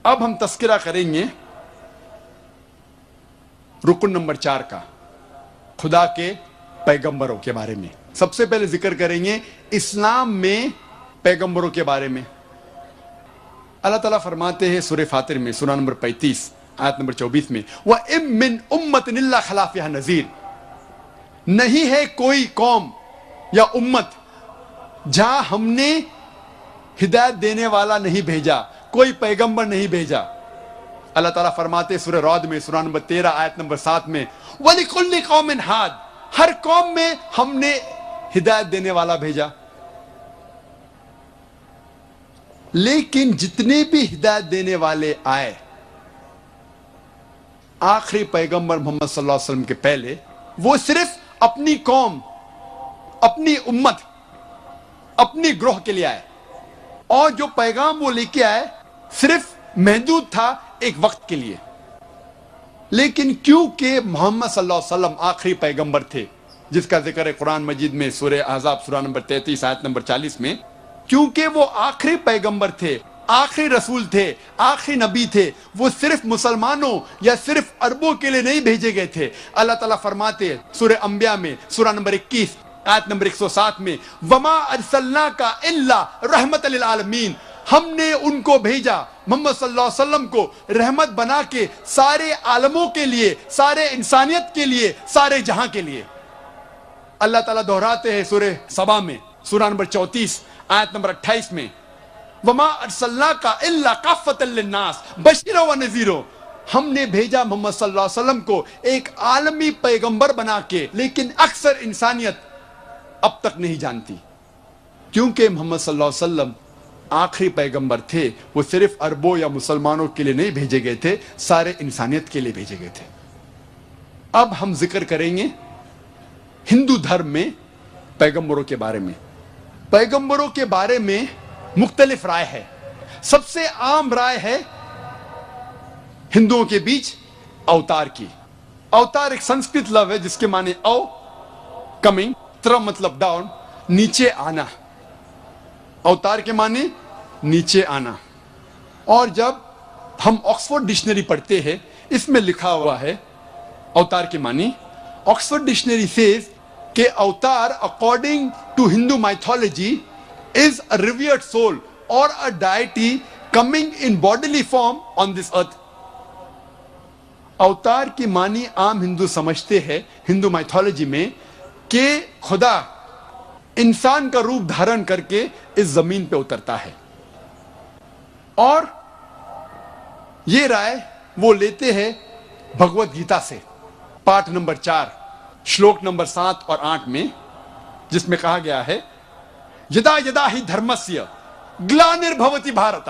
अब हम तस्करा करेंगे रुकन नंबर 4 का, खुदा के पैगंबरों के बारे में। सबसे पहले जिक्र करेंगे इस्लाम में पैगंबरों के बारे में। अल्लाह ताला फरमाते हैं सूरह फातिर में, सूरा नंबर 35 आयत नंबर 24 में, व इम मिन उम्मतिन इल्ला खला फिहा नज़ीर, नहीं है कोई कौम या उम्मत जहां हमने हिदायत देने वाला नहीं भेजा, कोई पैगंबर नहीं भेजा। अल्लाह ताला फरमाते सूरह रौद में, सूरा नंबर 13 आयत नंबर 7 में, वलिकुल्लि कौमिन हाद, हर कौम में हमने हिदायत देने वाला भेजा। लेकिन जितने भी हिदायत देने वाले आए, आखिरी पैगंबर मोहम्मद सल्लल्लाहु अलैहि वसल्लम के पहले, वो सिर्फ अपनी कौम, अपनी उम्मत, अपनी ग्रोह के लिए आए, और जो पैगाम वो लेके आए सिर्फ महदूद था एक वक्त के लिए। लेकिन क्योंकि मोहम्मद सल्लल्लाहु अलैहि वसल्लम आखिरी पैगंबर थे, जिसका जिक्र है कुरान मजीद में सूरह अहज़ाब सूरा नंबर 33 आयत नंबर 40 में, क्योंकि वो आखिरी पैगंबर थे, आखिरी रसूल थे, आखिरी नबी थे, वो सिर्फ मुसलमानों या सिर्फ अरबों के लिए नहीं भेजे गए थे। अल्लाह ताला फरमाते सूरह अंबिया में सूरा नंबर 21 आयत नंबर 107 में, वमा अरसलनाका इल्ला रहमतल लिल आलमीन, हमने उनको भेजा मोहम्मद सल्लल्लाहु अलैहि वसल्लम को रहमत बना के सारे आलमों के लिए, सारे इंसानियत के लिए, सारे जहां के लिए। अल्लाह ताला दोहराते हैं सूरह सबा में सूरा नंबर 34 आयत नंबर 28 में, वमा अरसलनाका इल्ला काफ़तल लिन्नास बशीरा व नज़ीरा, हमने भेजा मोहम्मद सल्लल्लाहु अलैहि वसल्लम को एक आलमी पैगंबर बना के। लेकिन अक्सर इंसानियत अब तक नहीं जानती, क्योंकि मोहम्मद सल्लल्लाहु अलैहि वसल्लम आखिरी पैगंबर थे, वो सिर्फ अरबों या मुसलमानों के लिए नहीं भेजे गए थे, सारे इंसानियत के लिए भेजे गए थे। अब हम जिक्र करेंगे हिंदू धर्म में पैगंबरों के बारे में। पैगंबरों के बारे में मुख्तलिफ राय है। सबसे आम राय है हिंदुओं के बीच अवतार की। अवतार एक संस्कृत लफ्ज़ है जिसके माने अव कमिंग, त्र मतलब डाउन, नीचे आना। अवतार के माने नीचे आना। और जब हम ऑक्सफोर्ड डिक्शनरी पढ़ते हैं, इसमें लिखा हुआ है अवतार के मानी, ऑक्सफोर्ड डिक्शनरी सेज कि avatar according to Hindu mythology is a revered soul or a deity coming in bodily form on this earth। अवतार की मानी आम हिंदू समझते हैं हिंदू माइथोलॉजी में कि खुदा इंसान का रूप धारण करके इस जमीन पे उतरता है। और ये राय वो लेते हैं भगवत गीता से, पाठ नंबर 4 श्लोक नंबर 7 और 8 में, जिसमें कहा गया है, यदा यदा ही धर्मस्य ग्लानिर्भवति भारत,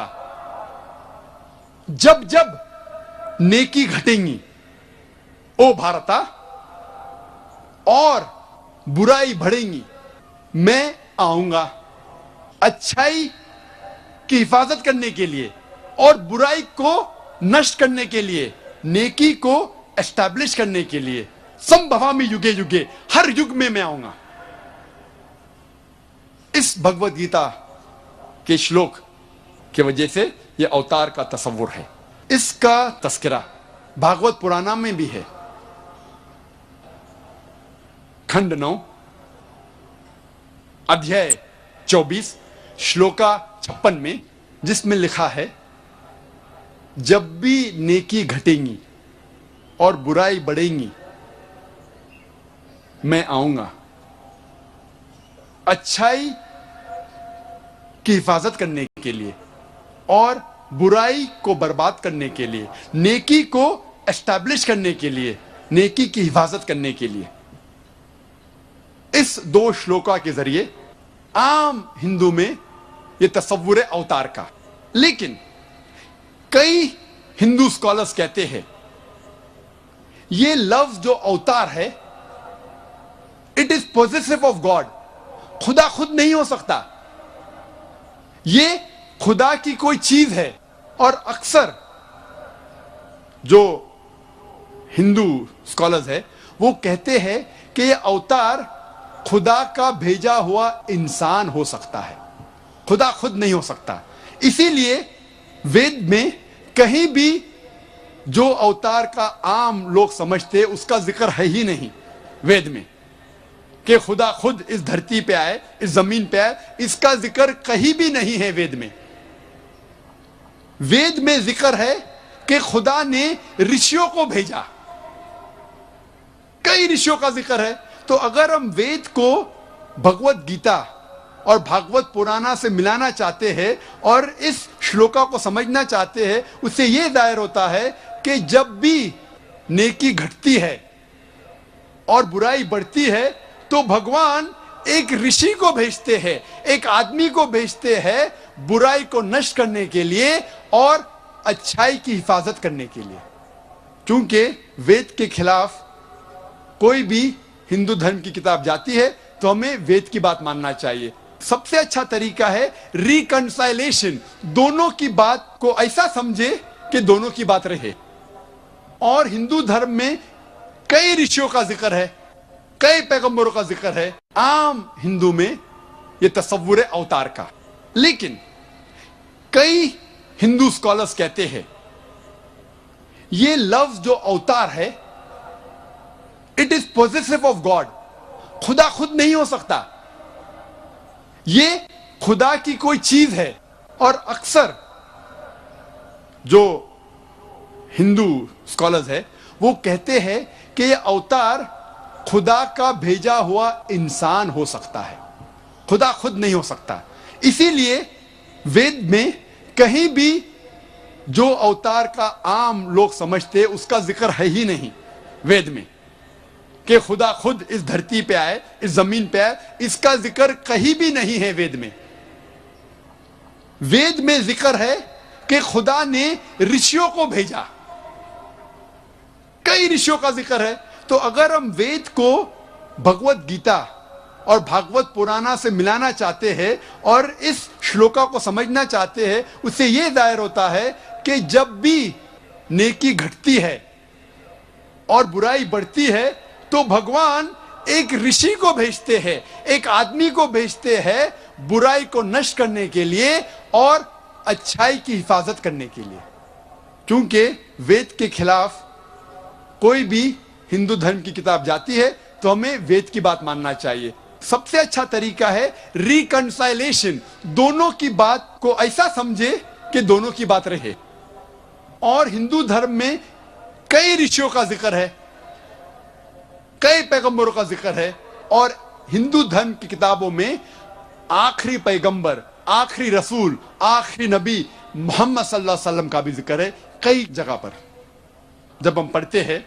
जब जब नेकी घटेंगी ओ भारता और बुराई बढ़ेंगी, मैं आऊंगा अच्छाई की हिफाजत करने के लिए और बुराई को नष्ट करने के लिए, नेकी को एस्टैब्लिश करने के लिए। संभवामि युगे युगे, हर युग में मैं आऊंगा। इस भगवत गीता के श्लोक की वजह से यह अवतार का तस्वुर है। इसका तस्करा भागवत पुराना में भी है, खंड 9 अध्याय 24 श्लोका 56 में, जिसमें लिखा है, जब भी नेकी घटेंगी और बुराई बढ़ेंगी, मैं आऊंगा अच्छाई की हिफाजत करने के लिए और बुराई को बर्बाद करने के लिए, नेकी को एस्टैब्लिश करने के लिए, नेकी की हिफाजत करने के लिए। इस 2 श्लोका के जरिए आम हिंदू में यह तस्वुर है अवतार का। लेकिन कई हिंदू स्कॉलर्स कहते हैं यह लफ्ज जो अवतार है, it is positive of God, खुदा खुद नहीं हो सकता, ये खुदा की कोई चीज है। और अक्सर जो हिंदू स्कॉलर्स है वो कहते हैं कि ये अवतार खुदा का भेजा हुआ इंसान हो सकता है, खुदा खुद नहीं हो सकता। इसीलिए वेद में कहीं भी जो अवतार का आम लोग समझते उसका जिक्र है ही नहीं वेद में, कि खुदा खुद इस धरती पे आए, इस जमीन पे आए, इसका जिक्र कहीं भी नहीं है वेद में। वेद में जिक्र है कि खुदा ने ऋषियों को भेजा, कई ऋषियों का जिक्र है। तो अगर हम वेद को भगवत गीता और भागवत पुराना से मिलाना चाहते हैं और इस श्लोका को समझना चाहते हैं, उससे यह जाहिर होता है कि जब भी नेकी घटती है और बुराई बढ़ती है तो भगवान एक ऋषि को भेजते हैं, एक आदमी को भेजते हैं बुराई को नष्ट करने के लिए और अच्छाई की हिफाजत करने के लिए। क्योंकि वेद के खिलाफ कोई भी हिंदू धर्म की किताब जाती है तो हमें वेद की बात मानना चाहिए। सबसे अच्छा तरीका है रिकंसाइलेशन, दोनों की बात को ऐसा समझे कि दोनों की बात रहे। और हिंदू धर्म में कई ऋषियों का जिक्र है, कई पैगंबरों का जिक्र है। आम हिंदू में यह तस्वुर है अवतार का, लेकिन कई हिंदू स्कॉलर्स कहते हैं यह लफ्ज जो अवतार है it is positive of God, खुदा खुद नहीं हो सकता, ये खुदा की कोई चीज है। और अक्सर जो हिंदू स्कॉलर्स है वो कहते हैं कि यह अवतार खुदा का भेजा हुआ इंसान हो सकता है, खुदा खुद नहीं हो सकता। इसीलिए वेद में कहीं भी जो अवतार का आम लोग समझते उसका जिक्र है ही नहीं वेद में, कि खुदा खुद इस धरती पे आए, इस जमीन पे आए, इसका जिक्र कहीं भी नहीं है वेद में। वेद में जिक्र है कि खुदा ने ऋषियों को भेजा, कई ऋषियों का जिक्र है। तो अगर हम वेद को भगवत गीता और भागवत पुराना से मिलाना चाहते हैं और इस श्लोका को समझना चाहते हैं, उससे यह जाहिर होता है कि जब भी नेकी घटती है और बुराई बढ़ती है तो भगवान एक ऋषि को भेजते हैं, एक आदमी को भेजते हैं बुराई को नष्ट करने के लिए और अच्छाई की हिफाजत करने के लिए। क्योंकि वेद के खिलाफ कोई भी हिंदू धर्म की किताब जाती है तो हमें वेद की बात मानना चाहिए। सबसे अच्छा तरीका है रिकंसाइलेशन, दोनों की बात को ऐसा समझे कि दोनों की बात रहे। और हिंदू धर्म में कई ऋषियों का जिक्र है, कई पैगंबरों का जिक्र है। और हिंदू धर्म की किताबों में आखिरी पैगंबर, आखिरी रसूल, आखिरी नबी मोहम्मद सल्लल्लाहु अलैहि वसल्लम का भी जिक्र है कई जगह पर। जब हम पढ़ते हैं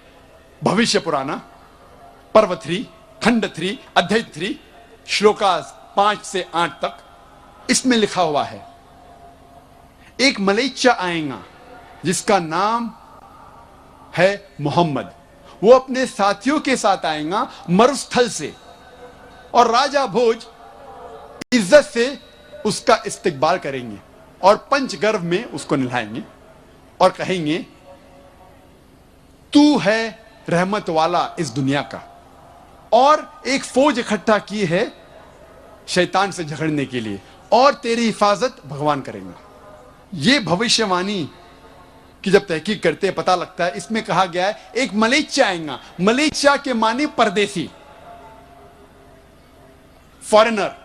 भविष्य पुराना पर्व 3 खंड 3 अध्याय 3 श्लोका 5 से 8 तक, इसमें लिखा हुआ है एक मलेच्चा आएगा जिसका नाम है मोहम्मद, वो अपने साथियों के साथ आएगा मरुस्थल से, और राजा भोज इज्जत से उसका इस्तकबाल करेंगे और पंचगर्भ में उसको नहलाएंगे और कहेंगे तू है रहमत वाला इस दुनिया का। और एक फौज इकट्ठा की है शैतान से झगड़ने के लिए और तेरी हिफाजत भगवान करेंगे। ये भविष्यवाणी कि जब तहकीक करते हैं पता लगता है इसमें कहा गया है एक मलेच्चा आएगा। मलेच्चा के माने परदेसी, फॉरेनर।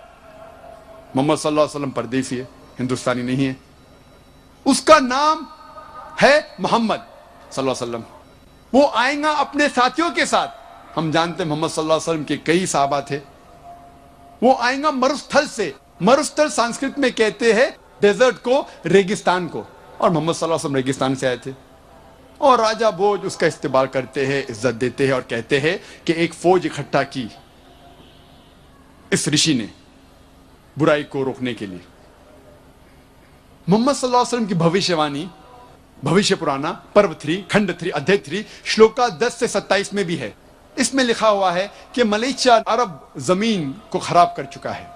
मोहम्मद सल्लल्लाहु अलैहि वसल्लम परदेसी है, हिंदुस्तानी नहीं है। उसका नाम है मोहम्मद सल्लल्लाहु अलैहि वसल्लम। वो आएगा अपने साथियों के साथ। हम जानते हैं मोहम्मद सल्लल्लाहु अलैहि वसल्लम के कई सहाबा थे। वो आएगा मरुस्थल से। मरुस्थल संस्कृत में कहते हैं डेजर्ट को, रेगिस्तान को, और मोहम्मद सल्लल्लाहु अलैहि वसल्लम रेगिस्तान से आए थे। और राजा भोज उसका इस्तेमाल करते हैं, इज्जत देते हैं और कहते हैं कि एक फौज इकट्ठा की इस ऋषि ने बुराई को रोकने के लिए। मोहम्मद सल्लल्लाहु अलैहि वसल्लम की भविष्यवाणी भविष्य पुराना पर्व 3 खंड 3 अध्याय 3 श्लोका 10 से 27 में भी है। इसमें लिखा हुआ है कि मलेशिया अरब जमीन को खराब कर चुका है।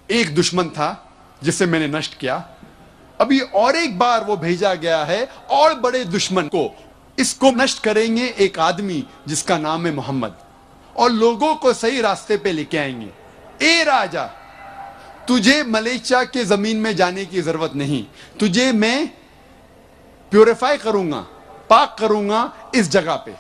एक दुश्मन था जिसे मैंने नष्ट किया, अभी और एक बार वो भेजा गया है और बड़े दुश्मन को। इसको नष्ट करेंगे एक आदमी जिसका नाम है मोहम्मद, और लोगों को सही रास्ते पे लेके आएंगे। ए राजा, तुझे मलेशिया के जमीन में जाने की जरूरत नहीं, तुझे मैं प्यूरिफाई करूंगा, पाक करूंगा इस जगह पे।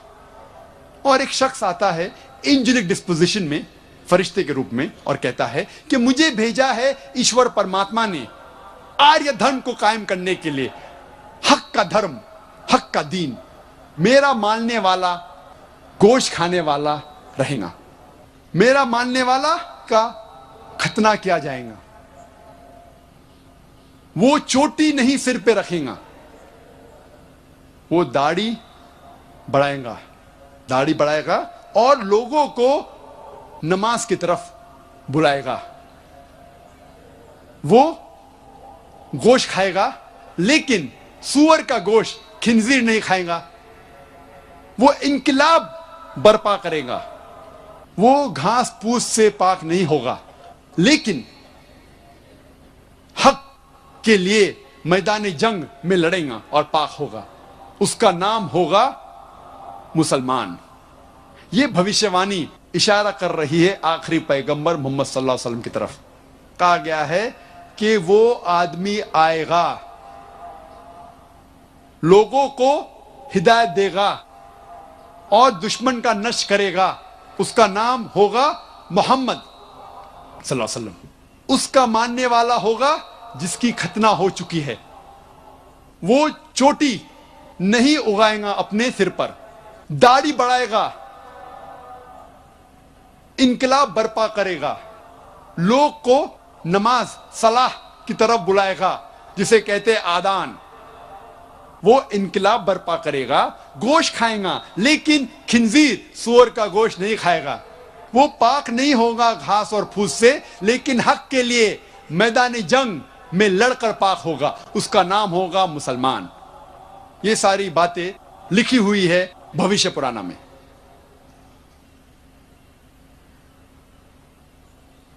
और एक शख्स आता है एंजेलिक डिस्पोजिशन में, फरिश्ते के रूप में, और कहता है कि मुझे भेजा है ईश्वर परमात्मा ने आर्य धर्म को कायम करने के लिए, हक का धर्म, हक का दीन। मेरा मानने वाला गोश्त खाने वाला रहेगा, मेरा मानने वाला का खतना किया जाएगा, वो चोटी नहीं सिर पे रखेगा, वो दाढ़ी बढ़ाएगा, दाढ़ी बढ़ाएगा और लोगों को नमाज की तरफ बुलाएगा। वो गोश्त खाएगा लेकिन सूअर का गोश्त, खिंजीर नहीं खाएगा। वो इनकलाब बर्पा करेगा, वो घास फूस से पाक नहीं होगा, लेकिन हक के लिए मैदान जंग में लड़ेगा और पाक होगा। उसका नाम होगा मुसलमान। यह भविष्यवाणी इशारा कर रही है आखिरी पैगंबर मोहम्मद सल्लल्लाहु अलैहि वसल्लम की तरफ। कहा गया है कि वो आदमी आएगा, लोगों को हिदायत देगा और दुश्मन का नष्ट करेगा। उसका नाम होगा मोहम्मद सल्लल्लाहु अलैहि वसल्लम। उसका मानने वाला होगा जिसकी खतना हो चुकी है। वो चोटी नहीं उगाएगा अपने सिर पर, दाढ़ी बढ़ाएगा, इनकलाब बर्पा करेगा, लोग को नमाज सलाह की तरफ बुलाएगा, जिसे कहते आदान। वो इनकलाब बर्पा करेगा, गोश्त खाएगा लेकिन खिंजीर, सूअर का गोश्त नहीं खाएगा। वो पाक नहीं होगा घास और फूस से, लेकिन हक के लिए मैदान जंग में लड़कर पाक होगा। उसका नाम होगा मुसलमान। ये सारी बातें लिखी हुई है भविष्य पुराना में।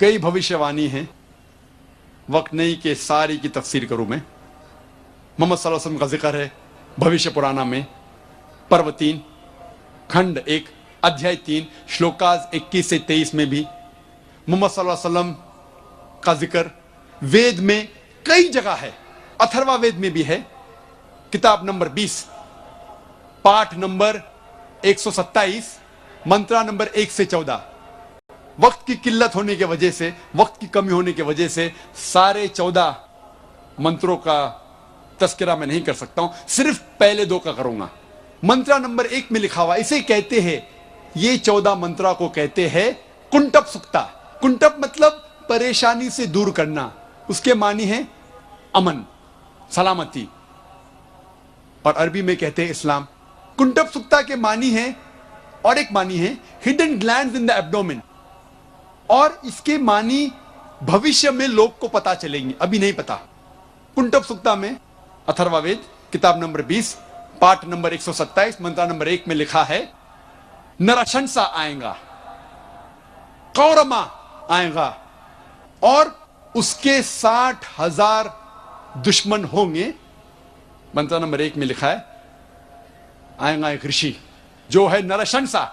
कई भविष्यवाणी हैं, वक्त नहीं कि सारी की तफसीर करूं मैं। मोहम्मद सल्लल्लाहु अलैहि वसल्लम का जिक्र है भविष्य पुराना में, पर्व 3 खंड 1 अध्याय 3 श्लोकाज 21 से 23 में भी मोहम्मद सल्लल्लाहु अलैहि वसल्लम का जिक्र वेद में कई जगह है। अथर्वा वेद में भी है, किताब नंबर 20 पाठ नंबर 127 मंत्रा नंबर 1 से 14। वक्त की किल्लत होने की वजह से, वक्त की कमी होने की वजह से सारे 14 मंत्रों का तस्करा मैं नहीं कर सकता हूं, सिर्फ पहले 2 का करूंगा। मंत्रा नंबर 1 में लिखा हुआ, इसे कहते हैं, ये 14 मंत्रा को कहते हैं कुंटप सुक्ता। कुंटप मतलब परेशानी से दूर करना, उसके मानी है अमन, सलामती, और अरबी में कहते हैं इस्लाम। कुंटप सुक्ता के मानी है, और एक मानी है hidden glands in the abdomen, और इसके मानी भविष्य में लोग को पता चलेंगे, अभी नहीं पता। कुंटप सुक्ता में अथर्ववेद किताब नंबर 20 पाठ नंबर 127 मंत्रा नंबर 1 में लिखा है, नरशंसा आएगा, कौरमा आएगा और उसके 60,000 दुश्मन होंगे। मंत्र नंबर 1 में लिखा है, आएगा एक ऋषि जो है नरशंसा,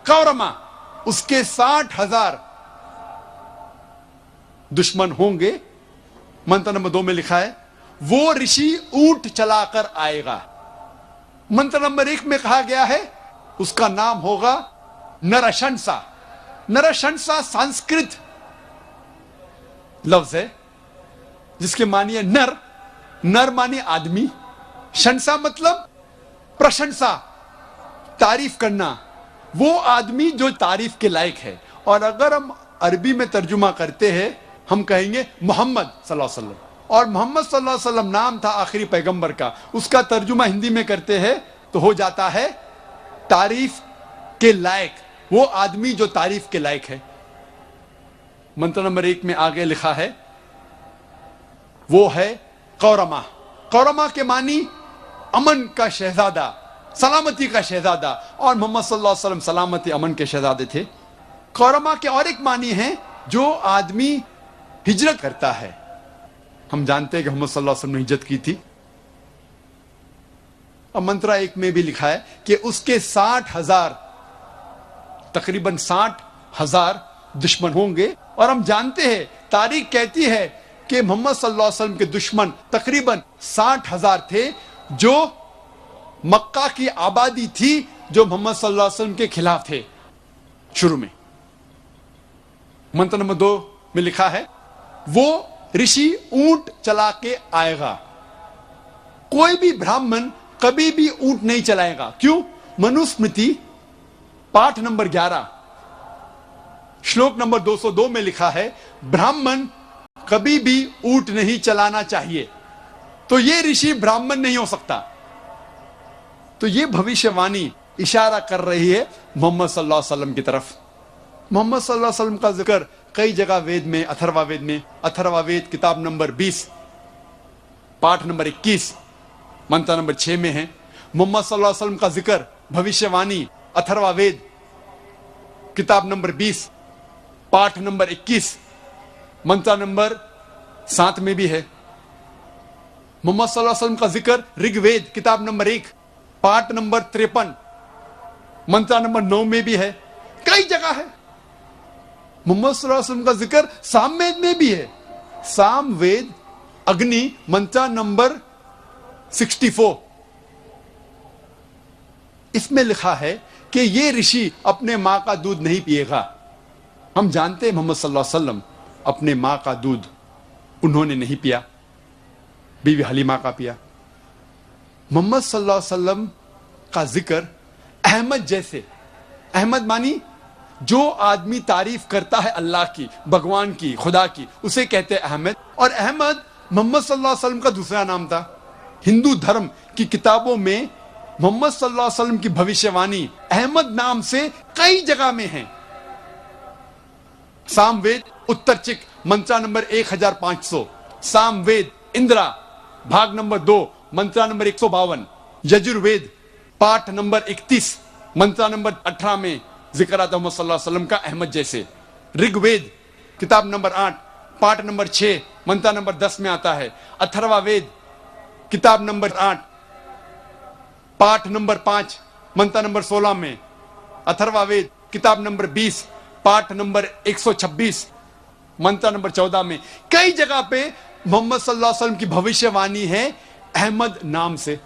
कौरमा, उसके 60,000 दुश्मन होंगे। मंत्र नंबर 2 में लिखा है, वो ऋषि ऊंट चलाकर आएगा। मंत्र नंबर 1 में कहा गया है उसका नाम होगा नरशंसा। नरशंसा संस्कृत लफ्ज है जिसके मानिए नर, नर मानिए आदमी, शंसा मतलब प्रशंसा, तारीफ करना, वो आदमी जो तारीफ के लायक है। और अगर हम अरबी में तर्जुमा करते हैं, हम कहेंगे मोहम्मद सल्लल्लाहु अलैहि वसल्लम, और मोहम्मद सल्लल्लाहु अलैहि वसल्लम नाम था आखिरी पैगंबर का। उसका तर्जुमा हिंदी में करते हैं तो हो जाता है तारीफ के लायक, वो आदमी जो तारीफ के लायक है। मंत्र नंबर 1 में आगे लिखा है, वो है कौरमा। कौरमा के मानी अमन का शहजादा, सलामती का शहजादा, और मोहम्मद सल्लल्लाहु अलैहि वसल्लम सलामती अमन के शहजादे थे। कौरमा के और एक मानी है जो आदमी हिजरत करता है। हम जानते हैं कि मोहम्मद सल्लल्लाहु अलैहि वसल्लम ने हिजरत की थी। और मंत्रा 1 में भी लिखा है कि उसके 60,000, तकरीबन 60,000 दुश्मन होंगे। और हम जानते हैं, तारीख कहती है कि मोहम्मद सल्लल्लाहु अलैहि वसल्लम के दुश्मन तकरीबन 60,000 थे, जो मक्का की आबादी थी जो मोहम्मद सल्लल्लाहु अलैहि वसल्लम के खिलाफ थे। शुरू में मंत्र नंबर 2 में लिखा है, वो ऋषि ऊंट चला के आएगा। कोई भी ब्राह्मण कभी भी ऊंट नहीं चलाएगा। क्यों? मनुस्मृति पाठ नंबर 11 श्लोक नंबर 202 में लिखा है, ब्राह्मण कभी भी ऊंट नहीं चलाना चाहिए। तो ये ऋषि ब्राह्मण नहीं हो सकता। तो ये भविष्यवाणी इशारा कर रही है मोहम्मद सल्लल्लाहु अलैहि वसल्लम की तरफ। मोहम्मद सल्लल्लाहु अलैहि वसल्लम का जिक्र कई जगह वेद में, अथर्ववेद में, अथर्ववेद किताब नंबर 20 पाठ नंबर 21 मंत्र नंबर 6 में है। मोहम्मद सल्लल्लाहु अलैहि वसल्लम का जिक्र भविष्यवाणी अथर्ववेद किताब नंबर 20 पाठ नंबर 21 मंत्र नंबर 7 में भी है। मोहम्मद सल्लल्लाहु अलैहि वसल्लम का जिक्र ऋग्वेद किताब नंबर 1 पाठ नंबर 53 मंत्र नंबर 9 में भी है। कई जगह है। मोहम्मद सल्लल्लाहु अलैहि वसल्लम का जिक्र सामवेद में भी है। सामवेद अग्नि मंत्र नंबर 64, इसमें लिखा है कि ये ऋषि अपने मां का दूध नहीं पिएगा। हम जानते हैं मोहम्मद सल्लल्लाहु अलैहि वसल्लम अपने मां का दूध उन्होंने नहीं पिया, बीवी हलीमा का पिया। मोहम्मद सल्लल्लाहु अलैहि वसल्लम का जिक्र अहमद जैसे, अहमद मानी जो आदमी तारीफ करता है अल्लाह की, भगवान की, खुदा की, उसे कहते हैं अहमद। और अहमद मोहम्मद सल्लल्लाहु अलैहि वसल्लम का दूसरा नाम था। हिंदू धर्म की किताबों में मोहम्मद सल्लल्लाहु अलैहि वसल्लम की भविष्यवाणी अहमद नाम से कई जगह में है। सामवेद उत्तरचिक मंत्रा नंबर 1500, सामवेद इंद्रा भाग नंबर 2 मंत्रा नंबर 152, यजुर्वेद पाठ नंबर 31 मंत्रा नंबर 18 में जिक्र आता है मोहम्मद सल्लल्लाहु अलैहि वसल्लम का अहमद जैसे। ऋग्वेद किताब नंबर 8 पाठ नंबर 6 मंत्रा नंबर 10 में आता है। अथर्ववेद किताब नंबर 8 पाठ नंबर 5 मंत्र नंबर 16 में। अथर्ववेद किताब नंबर 20 पाठ नंबर 126 मंत्र नंबर 14 में। कई जगह पे मोहम्मद सल्लल्लाहु अलैहि वसल्लम की भविष्यवाणी है अहमद नाम से।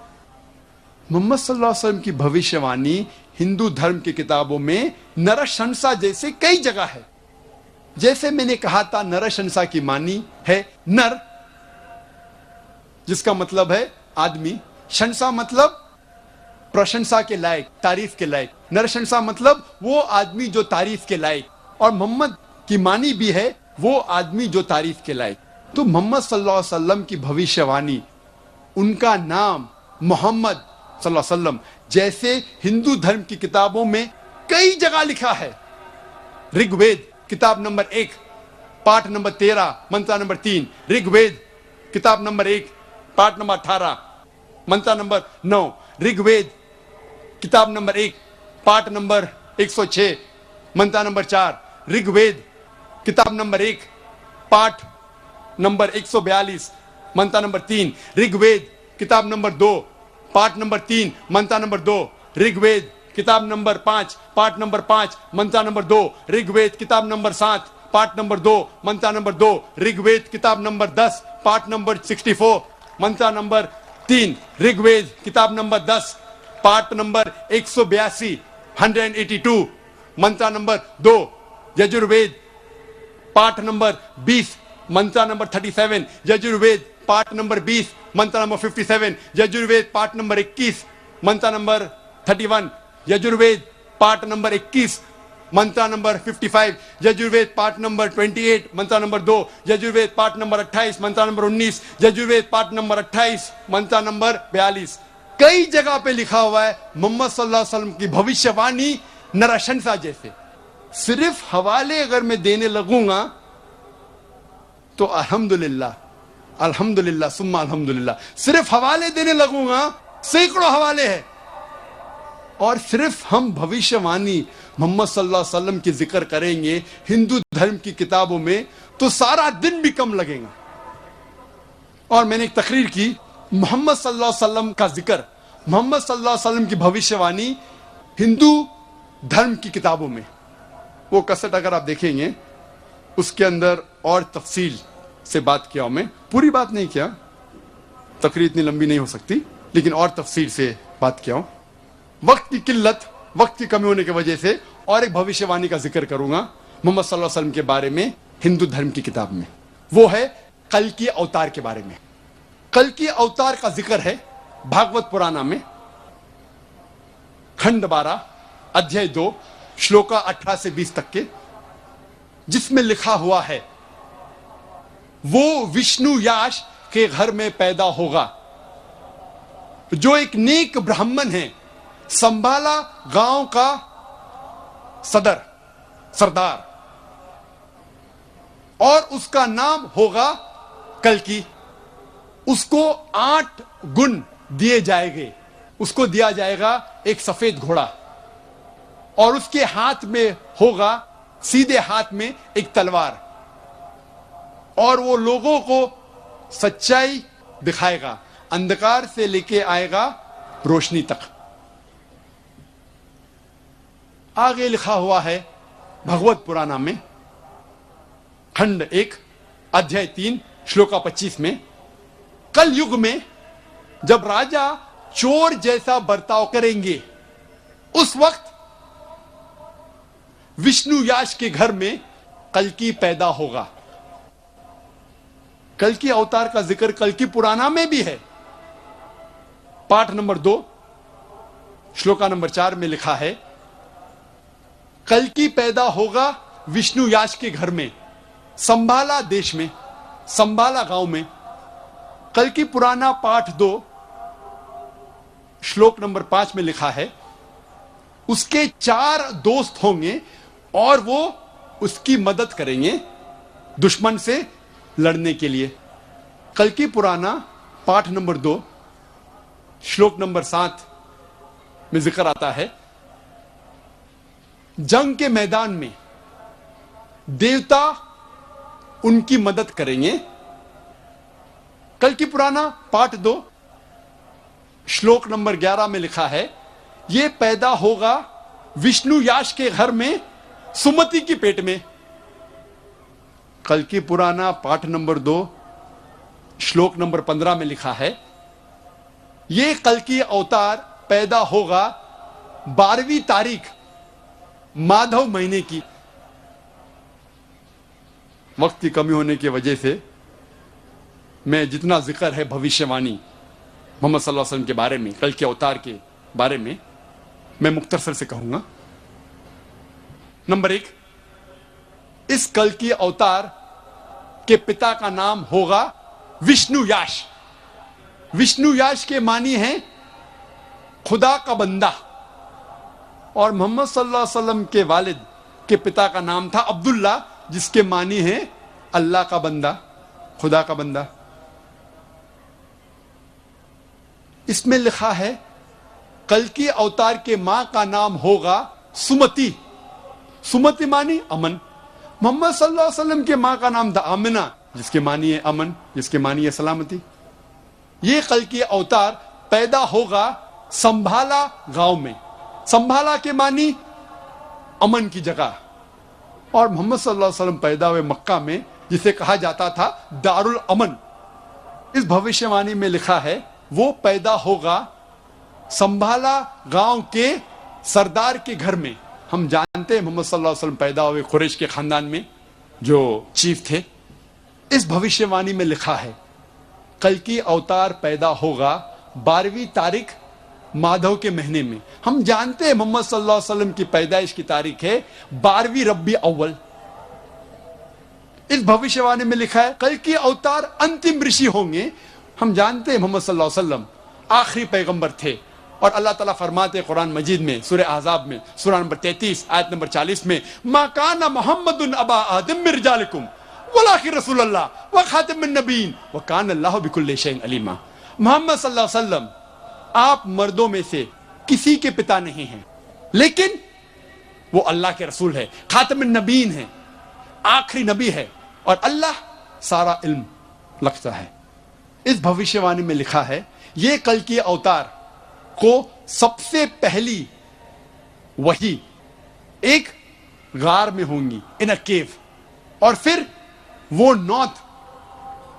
मोहम्मद सल्लल्लाहु अलैहि वसल्लम की भविष्यवाणी हिंदू धर्म की किताबों में नरशंसा जैसे कई जगह है। जैसे मैंने कहा था, नरशंसा की मानी है नर, जिसका मतलब है आदमी। शंसा मतलब प्रशंसा के लायक, तारीफ के लायक। नरशंसा मतलब वो आदमी जो तारीफ के लायक। और मोहम्मद की मानी भी है वो आदमी जो तारीफ के लायक। तो मोहम्मद सल्लल्लाहु अलैहि वसल्लम की भविष्यवाणी, उनका नाम मोहम्मद सल्लल्लाहु अलैहि वसल्लम जैसे हिंदू धर्म की किताबों में कई जगह लिखा है। ऋग्वेद किताब नंबर 1 पाठ नंबर 13 मंत्र नंबर 3, ऋग्वेद किताब नंबर 1 पाठ नंबर 18 मंत्र नंबर 9, ऋग्वेद किताब नंबर 1 पाठ नंबर 106 मंत्र नंबर 4, ऋग्वेद किताब नंबर 1 पाठ नंबर 142 मंत्र नंबर 3, ऋग्वेद किताब नंबर 2 पाठ नंबर 3 मंत्र नंबर 2, ऋग्वेद किताब नंबर 5 पाठ नंबर 5 मंत्र नंबर 2, ऋग्वेद किताब नंबर 7 पाठ नंबर 2 मंत्र नंबर 2, ऋग्वेद किताब नंबर 10 पाठ नंबर 64 मंत्र नंबर 3, ऋग्वेद किताब नंबर 10 पाठ नंबर 182 182 मंत्र नंबर 2, यजुर्वेद पाठ नंबर 20 मंत्र नंबर 37, यजुर्वेद पाठ नंबर 20 मंत्र नंबर 57, यजुर्वेद पाठ नंबर 21 मंत्र नंबर 31, यजुर्वेद पाठ नंबर 21 मंत्र नंबर 55, यजुर्वेद पाठ नंबर 28 मंत्र नंबर 2, यजुर्वेद पाठ नंबर 28 मंत्र नंबर 19, यजुर्वेद पाठ नंबर 28 मंत्र नंबर 42। कई जगह पे लिखा हुआ है मोहम्मद सल्लल्लाहु अलैहि वसल्लम की भविष्यवाणी नरशंसा जैसे। सिर्फ हवाले अगर मैं देने लगूंगा तो अल्हम्दुलिल्लाह अल्हम्दुलिल्लाह सुम्मा अल्हम्दुलिल्लाह, सिर्फ हवाले देने लगूंगा, सैकड़ों हवाले हैं। और सिर्फ हम भविष्यवाणी मोहम्मद सल्लल्लाहु अलैहि वसल्लम की जिक्र करेंगे हिंदू धर्म की किताबों में तो सारा दिन भी कम लगेगा। और मैंने एक तकरीर की, मोहम्मद सल्लल्लाहु अलैहि वसल्लम का जिक्र, मोहम्मद सल्लल्लाहु अलैहि वसल्लम की भविष्यवाणी हिंदू धर्म की किताबों में, वो कसट अगर आप देखेंगे उसके अंदर और तफसील से बात किया। मैं पूरी बात नहीं किया, तकरीर इतनी लंबी नहीं हो सकती। लेकिन और तफसील से बात किया हूं। वक्त की किल्लत, वक्त की कमी होने की वजह से और एक भविष्यवाणी का जिक्र करूंगा मोहम्मद सल्लल्लाहु अलैहि वसल्लम के बारे में हिंदू धर्म की किताब में। वो है कल की अवतार के बारे में। कल की अवतार का जिक्र है भागवत पुराना में, खंड 12 अध्याय 2 श्लोका 18 से 20 तक के, जिसमें लिखा हुआ है वो विष्णु याश के घर में पैदा होगा जो एक नेक ब्राह्मण है, संभाला गांव का सरदार, और उसका नाम होगा कल्कि। उसको 8 गुण दिए जाएंगे। उसको दिया जाएगा एक सफेद घोड़ा, और उसके हाथ में होगा, सीधे हाथ में एक तलवार, और वो लोगों को सच्चाई दिखाएगा, अंधकार से लेके आएगा रोशनी तक। आगे लिखा हुआ है भगवत पुराना में खंड 1 अध्याय 3 श्लोका 25 में, कल युग में जब राजा चोर जैसा बर्ताव करेंगे उस वक्त विष्णु याश के घर में कल्कि पैदा होगा। कल की अवतार का जिक्र कल की पुराना में भी है। पाठ नंबर 2 श्लोका नंबर 4 में लिखा है कल्कि पैदा होगा विष्णु याश के घर में, संभाला देश में, संभाला गांव में। कल की पुराना पाठ 2 श्लोक नंबर 5 में लिखा है उसके 4 दोस्त होंगे और वो उसकी मदद करेंगे दुश्मन से लड़ने के लिए। कल की पुराना पाठ नंबर 2 श्लोक नंबर 7 में जिक्र आता है जंग के मैदान में देवता उनकी मदद करेंगे। कल की पुराना पाठ 2 श्लोक नंबर 11 में लिखा है यह पैदा होगा विष्णु याश के घर में सुमति की पेट में। कल की पुराना पाठ नंबर 2 श्लोक नंबर 15 में लिखा है यह कल की अवतार पैदा होगा 12वीं तारीख माधव महीने की। वक्त की कमी होने की वजह से मैं जितना जिक्र है भविष्यवाणी मोहम्मद सल्लल्लाहु अलैहि वसल्लम के बारे में, कल के अवतार के बारे में, मैं मुख्तसर से कहूंगा। नंबर 1, इस कल की अवतार के पिता का नाम होगा विष्णु याश। विष्णु याश के मानी है खुदा का बंदा, और मोहम्मद सल्लल्लाहु अलैहि वसल्लम के वालिद के पिता का नाम था अब्दुल्ला, जिसके मानी है अल्लाह का बंदा, खुदा का बंदा। इसमें लिखा है कल की अवतार के मां का नाम होगा सुमति। सुमति मानी अमन। मोहम्मद सल्लल्लाहु अलैहि वसल्लम के मां का नाम था आमिना, जिसके मानी है अमन, जिसके मानी है सलामती। ये कल की अवतार पैदा होगा संभाला गांव में। संभाला के मानी अमन की जगह, और मोहम्मद सल्लल्लाहु अलैहि वसल्लम पैदा हुए मक्का में, जिसे कहा जाता था दारुल अमन। इस भविष्यवाणी में लिखा है वो पैदा होगा संभाला गांव के सरदार के घर में। हम जानते हैं मोहम्मद सल्लल्लाहु अलैहि वसल्लम पैदा हुए कुरैश के खानदान में, जो चीफ थे। इस भविष्यवाणी में लिखा है कल की अवतार पैदा होगा 12वीं तारीख माधव के महीने में। हम जानते हैं मोहम्मद सल्लल्लाहु अलैहि वसल्लम की पैदाइश की तारीख है 12वीं रब्बी अव्वल। इस भविष्यवाणी में लिखा है कल की अवतार अंतिम ऋषि होंगे। हम जानते हैं मोहम्मद सल्लल्लाहु अलैहि वसल्लम आखिरी पैगंबर थे, और अल्लाह ताला फरमाते कुरान मजीद में सूरह अहज़ाब में सूरह नंबर 33 आयत नंबर 40 में मा काना मुहम्मदुन अबा आदम मिन रिजालिकुम वलाकिन रसूलुल्लाह व खातिमुन नबीन व काना अल्लाहु बिकुल्लि शैइन अलीमा। मोहम्मद सल्लल्लाहु अलैहि वसल्लम आप मर्दों में से किसी के पिता नहीं हैं, लेकिन वो अल्लाह के रसूल है, खातिमुन नबीन है, आखिरी नबी है, और अल्लाह सारा इल्म रखता है। इस भविष्यवाणी में लिखा है ये कल की अवतार को सबसे पहली वही एक गार में होंगी, इन अ केव, और फिर वो नॉर्थ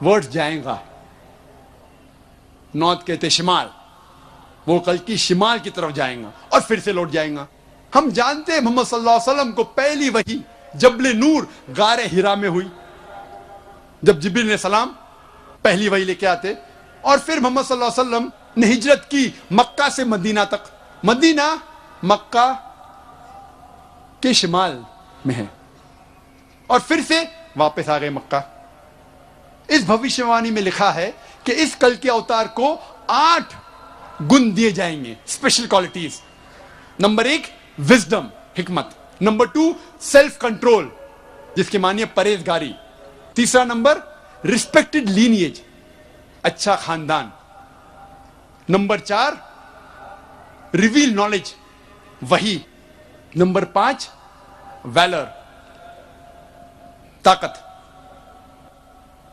वर्ड जाएगा। नॉर्थ कहते शिमाल, वो कल की शिमाल की तरफ जाएगा और फिर से लौट जाएगा। हम जानते हैं मोहम्मद सल्लल्लाहु अलैहि वसल्लम को पहली वही जबले नूर गारे हिरा में हुई, जब जिब्रील ने सलाम पहली वही लेके आते, और फिर मोहम्मद सल्लल्लाहु अलैहि वसल्लम ने हिजरत की मक्का से मदीना तक। मदीना मक्का के शिमाल में है और फिर से वापस आ गए मक्का। इस भविष्यवाणी में लिखा है कि इस कल के अवतार को 8 गुण दिए जाएंगे, स्पेशल क्वालिटीज। नंबर 1 विजडम, हिकमत। नंबर 2 सेल्फ कंट्रोल, जिसके मानिए परहेजगारी। तीसरा नंबर रिस्पेक्टेड लीनिएज, अच्छा खानदान। नंबर 4 रिवील नॉलेज, वही। नंबर 5 वैलर, ताकत।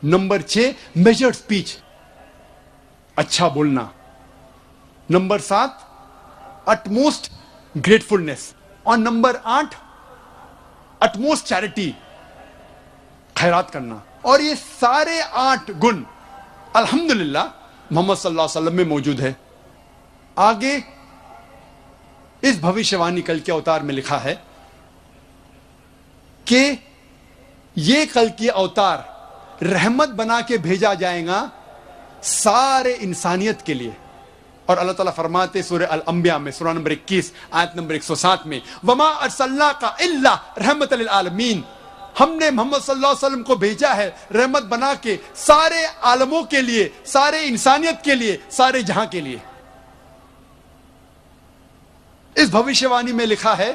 नंबर 6 मेजर्ड स्पीच, अच्छा बोलना। नंबर 7 अटमोस्ट ग्रेटफुलनेस, और नंबर 8 अटमोस्ट चैरिटी, खैरात करना। और ये सारे 8 गुण अल्हम्दुलिल्लाह मोहम्मद सल्लल्लाहु अलैहि वसल्लम में मौजूद है। आगे इस भविष्यवाणी कल के अवतार में लिखा है कि ये कल के अवतार रहमत बना के भेजा जाएगा सारे इंसानियत के लिए। और अल्लाह ताला फरमाते सूरह अल अंबिया में सूरह नंबर 21 आयत नंबर 107 में, वमा अरसलनाका इल्ला रहमतल लिल आलमीन, हमने मोहम्मद सल्लल्लाहु अलैहि वसल्लम को भेजा है रहमत बना के सारे आलमों के लिए, सारे इंसानियत के लिए, सारे जहां के लिए। इस भविष्यवाणी में लिखा है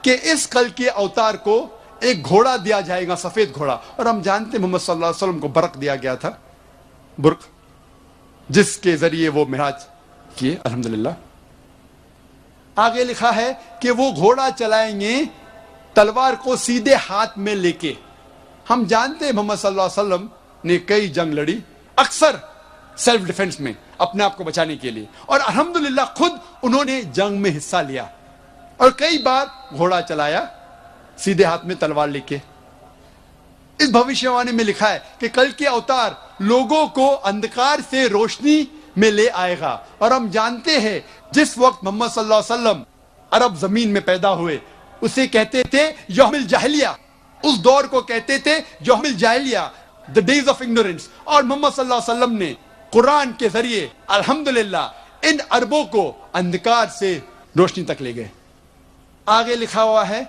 कि इस कल के अवतार को एक घोड़ा दिया जाएगा, सफेद घोड़ा। और हम जानते हैं मोहम्मद सल्लल्लाहु अलैहि वसल्लम को बरक दिया गया था, बुर्क, जिसके जरिए वो मिराज किए अल्हम्दुलिल्लाह। आगे लिखा है कि वो घोड़ा चलाएंगे तलवार को सीधे हाथ में लेके। हम जानते हैं मोहम्मद सल्लल्लाहु अलैहि वसल्लम ने कई जंग लड़ी, अक्सर सेल्फ डिफेंस में, अपने आप को बचाने के लिए, और अल्हम्दुलिल्लाह खुद उन्होंने जंग में हिस्सा लिया और कई बार घोड़ा चलाया सीधे हाथ में तलवार लेके। इस भविष्यवाणी में लिखा है कि कल के अवतार लोगों को अंधकार से रोशनी में ले आएगा। और हम जानते हैं जिस वक्त मोहम्मद सल्लल्लाहु अलैहि वसल्लम अरब जमीन में पैदा हुए उसे कहते थे यौमिल जाहिलिया, उस दौर को कहते थे यौमिल जाहिलिया, द डेज ऑफ इग्नोरेंस। और मोहम्मद सल्लल्लाहु अलैहि वसल्लम ने कुरान के जरिए अल्हम्दुलिल्लाह इन अरबों को अंधकार से रोशनी तक ले गए। आगे लिखा हुआ है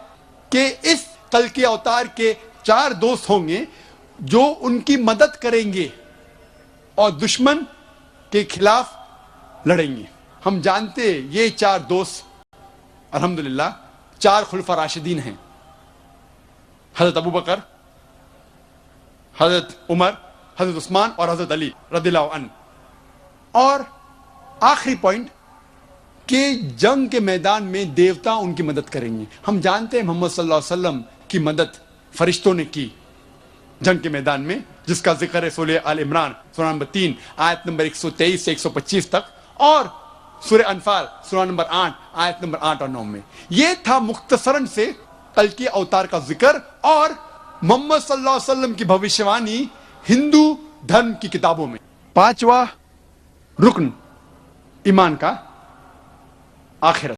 कि इस कल के अवतार के 4 दोस्त होंगे जो उनकी मदद करेंगे और दुश्मन के खिलाफ लड़ेंगे। हम जानते हैं ये 4 दोस्त अल्हम्दुलिल्लाह 4 खुलफा राशिदीन हैं, हजरत अबू बकर, हजरत उमर, हजरत उस्मान और हजरत अली रदियल्लाहु अन्हु। और आखिरी पॉइंट कि जंग के मैदान में देवता उनकी मदद करेंगे। हम जानते हैं मोहम्मद सल्लल्लाहु अलैहि वसल्लम की मदद फरिश्तों ने की जंग के मैदान में, जिसका जिक्र है सूरह आल इमरान सूरह नंबर 3 आयत नंबर 123 से 125 तक, और सूरह अनफाल सूरह नंबर 8 आयत नंबर 8 और 9 में। यह था मुख्तसरन से कल के अवतार का जिक्र और मोहम्मद सल्लल्लाहु अलैहि वसल्लम की भविष्यवाणी हिंदू धर्म की किताबों में। 5वां रुकन ईमान का आखिरत।